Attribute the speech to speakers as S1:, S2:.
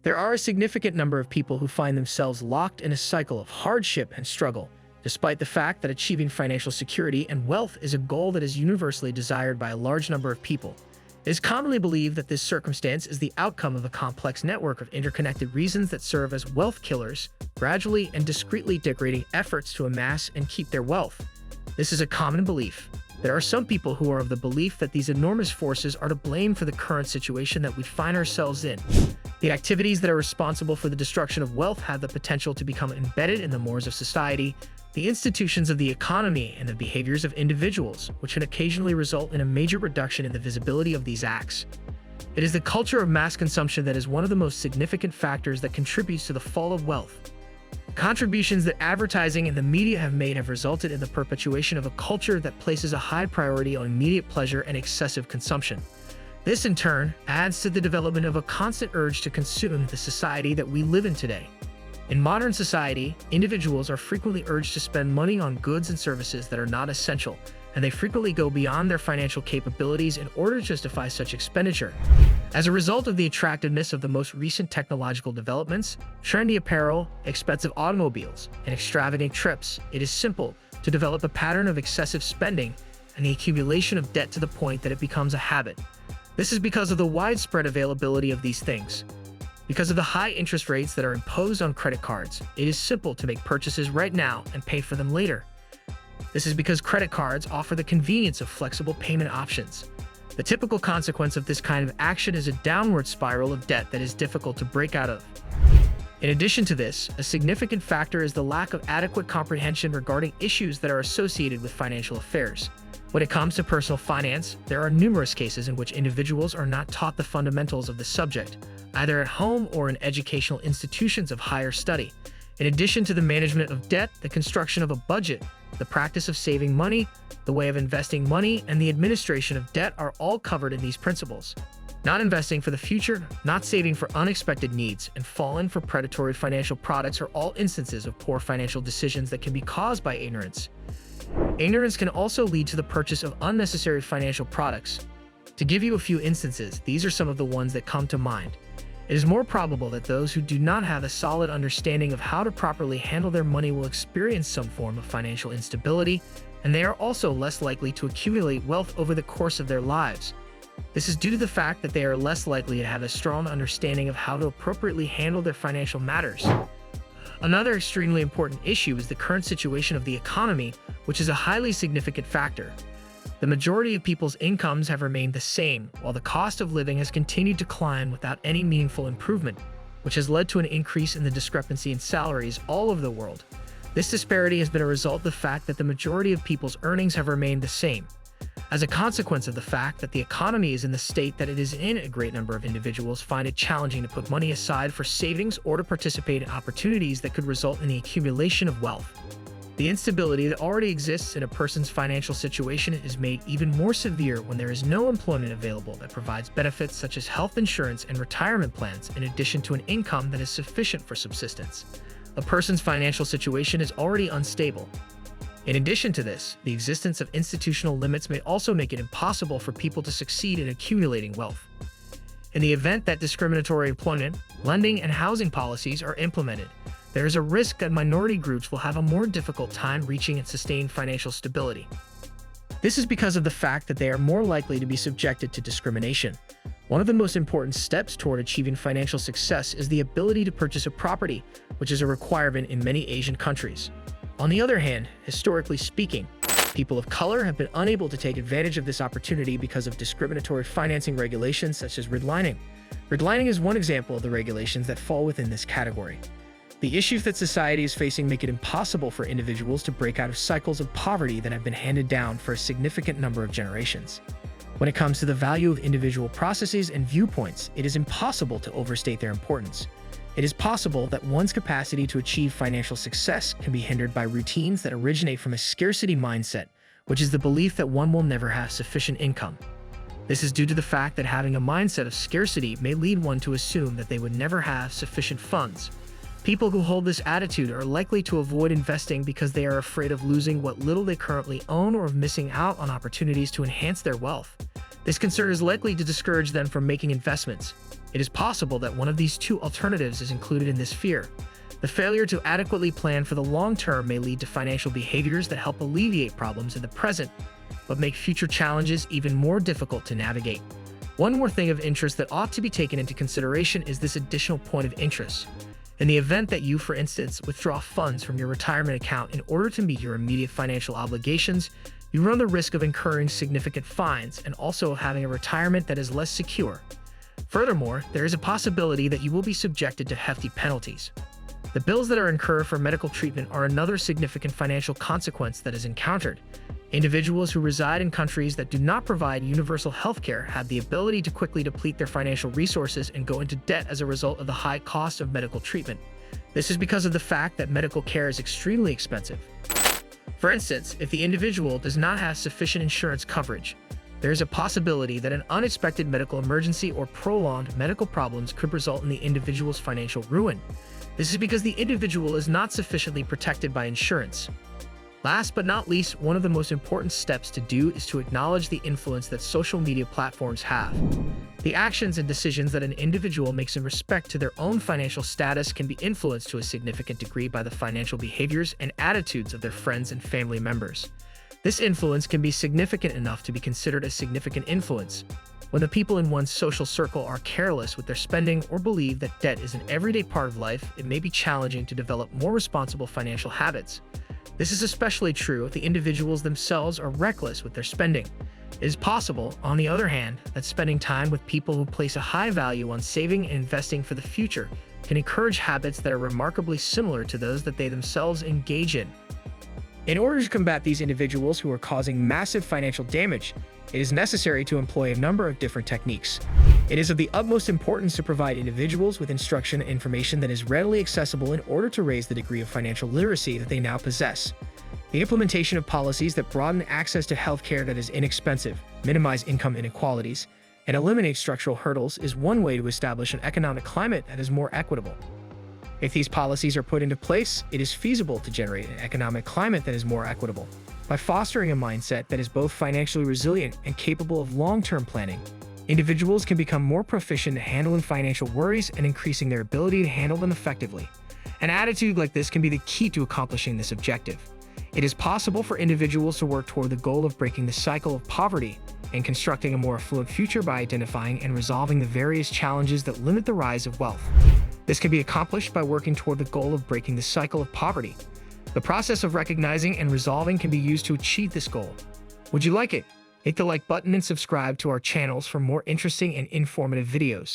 S1: There are a significant number of people who find themselves locked in a cycle of hardship and struggle, despite the fact that achieving financial security and wealth is a goal that is universally desired by a large number of people. It is commonly believed that this circumstance is the outcome of a complex network of interconnected reasons that serve as wealth killers, gradually and discreetly degrading efforts to amass and keep their wealth. This is a common belief. There are some people who are of the belief that these enormous forces are to blame for the current situation that we find ourselves in. The activities that are responsible for the destruction of wealth have the potential to become embedded in the mores of society, the institutions of the economy, and the behaviors of individuals, which can occasionally result in a major reduction in the visibility of these acts. It is the culture of mass consumption that is one of the most significant factors that contributes to the fall of wealth. Contributions that advertising and the media have made have resulted in the perpetuation of a culture that places a high priority on immediate pleasure and excessive consumption. This, in turn, adds to the development of a constant urge to consume in the society that we live in today. In modern society, individuals are frequently urged to spend money on goods and services that are not essential, and they frequently go beyond their financial capabilities in order to justify such expenditure. As a result of the attractiveness of the most recent technological developments, trendy apparel, expensive automobiles, and extravagant trips, it is simple to develop a pattern of excessive spending and the accumulation of debt to the point that it becomes a habit. This is because of the widespread availability of these things. Because of the high interest rates that are imposed on credit cards, it is simple to make purchases right now and pay for them later. This is because credit cards offer the convenience of flexible payment options. The typical consequence of this kind of action is a downward spiral of debt that is difficult to break out of. In addition to this, a significant factor is the lack of adequate comprehension regarding issues that are associated with financial affairs. When it comes to personal finance, there are numerous cases in which individuals are not taught the fundamentals of the subject, either at home or in educational institutions of higher study. In addition to the management of debt, the construction of a budget, the practice of saving money, the way of investing money, and the administration of debt are all covered in these principles. Not investing for the future, not saving for unexpected needs, and falling for predatory financial products are all instances of poor financial decisions that can be caused by ignorance. Ignorance can also lead to the purchase of unnecessary financial products. To give you a few instances, these are some of the ones that come to mind. It is more probable that those who do not have a solid understanding of how to properly handle their money will experience some form of financial instability, and they are also less likely to accumulate wealth over the course of their lives. This is due to the fact that they are less likely to have a strong understanding of how to appropriately handle their financial matters. Another extremely important issue is the current situation of the economy, which is a highly significant factor. The majority of people's incomes have remained the same, while the cost of living has continued to climb without any meaningful improvement, which has led to an increase in the discrepancy in salaries all over the world. This disparity has been a result of the fact that the majority of people's earnings have remained the same. As a consequence of the fact that the economy is in the state that it is in, a great number of individuals find it challenging to put money aside for savings or to participate in opportunities that could result in the accumulation of wealth. The instability that already exists in a person's financial situation is made even more severe when there is no employment available that provides benefits such as health insurance and retirement plans, in addition to an income that is sufficient for subsistence. A person's financial situation is already unstable. In addition to this, the existence of institutional limits may also make it impossible for people to succeed in accumulating wealth. In the event that discriminatory employment, lending, and housing policies are implemented, there is a risk that minority groups will have a more difficult time reaching and sustaining financial stability. This is because of the fact that they are more likely to be subjected to discrimination. One of the most important steps toward achieving financial success is the ability to purchase a property, which is a requirement in many Asian countries. On the other hand, historically speaking, people of color have been unable to take advantage of this opportunity because of discriminatory financing regulations such as redlining. Redlining is one example of the regulations that fall within this category. The issues that society is facing make it impossible for individuals to break out of cycles of poverty that have been handed down for a significant number of generations. When it comes to the value of individual processes and viewpoints, it is impossible to overstate their importance. It is possible that one's capacity to achieve financial success can be hindered by routines that originate from a scarcity mindset, which is the belief that one will never have sufficient income. This is due to the fact that having a mindset of scarcity may lead one to assume that they would never have sufficient funds. People who hold this attitude are likely to avoid investing because they are afraid of losing what little they currently own or of missing out on opportunities to enhance their wealth. This concern is likely to discourage them from making investments. It is possible that one of these two alternatives is included in this fear. The failure to adequately plan for the long term may lead to financial behaviors that help alleviate problems in the present, but make future challenges even more difficult to navigate. One more thing of interest that ought to be taken into consideration is this additional point of interest. In the event that you, for instance, withdraw funds from your retirement account in order to meet your immediate financial obligations, you run the risk of incurring significant fines and also having a retirement that is less secure. Furthermore, there is a possibility that you will be subjected to hefty penalties. The bills that are incurred for medical treatment are another significant financial consequence that is encountered. Individuals who reside in countries that do not provide universal healthcare have the ability to quickly deplete their financial resources and go into debt as a result of the high cost of medical treatment. This is because of the fact that medical care is extremely expensive. For instance, if the individual does not have sufficient insurance coverage, there is a possibility that an unexpected medical emergency or prolonged medical problems could result in the individual's financial ruin. This is because the individual is not sufficiently protected by insurance. Last but not least, one of the most important steps to do is to acknowledge the influence that social media platforms have. The actions and decisions that an individual makes in respect to their own financial status can be influenced to a significant degree by the financial behaviors and attitudes of their friends and family members. This influence can be significant enough to be considered a significant influence. When the people in one's social circle are careless with their spending or believe that debt is an everyday part of life, it may be challenging to develop more responsible financial habits. This is especially true if the individuals themselves are reckless with their spending. It is possible, on the other hand, that spending time with people who place a high value on saving and investing for the future can encourage habits that are remarkably similar to those that they themselves engage in. In order to combat these individuals who are causing massive financial damage, it is necessary to employ a number of different techniques. It is of the utmost importance to provide individuals with instruction and information that is readily accessible in order to raise the degree of financial literacy that they now possess. The implementation of policies that broaden access to healthcare that is inexpensive, minimize income inequalities, and eliminate structural hurdles is one way to establish an economic climate that is more equitable. If these policies are put into place, it is feasible to generate an economic climate that is more equitable. By fostering a mindset that is both financially resilient and capable of long-term planning, individuals can become more proficient at handling financial worries and increasing their ability to handle them effectively. An attitude like this can be the key to accomplishing this objective. It is possible for individuals to work toward the goal of breaking the cycle of poverty and constructing a more affluent future by identifying and resolving the various challenges that limit the rise of wealth. This can be accomplished by working toward the goal of breaking the cycle of poverty. The process of recognizing and resolving can be used to achieve this goal. Would you like it? Hit the like button and subscribe to our channels for more interesting and informative videos.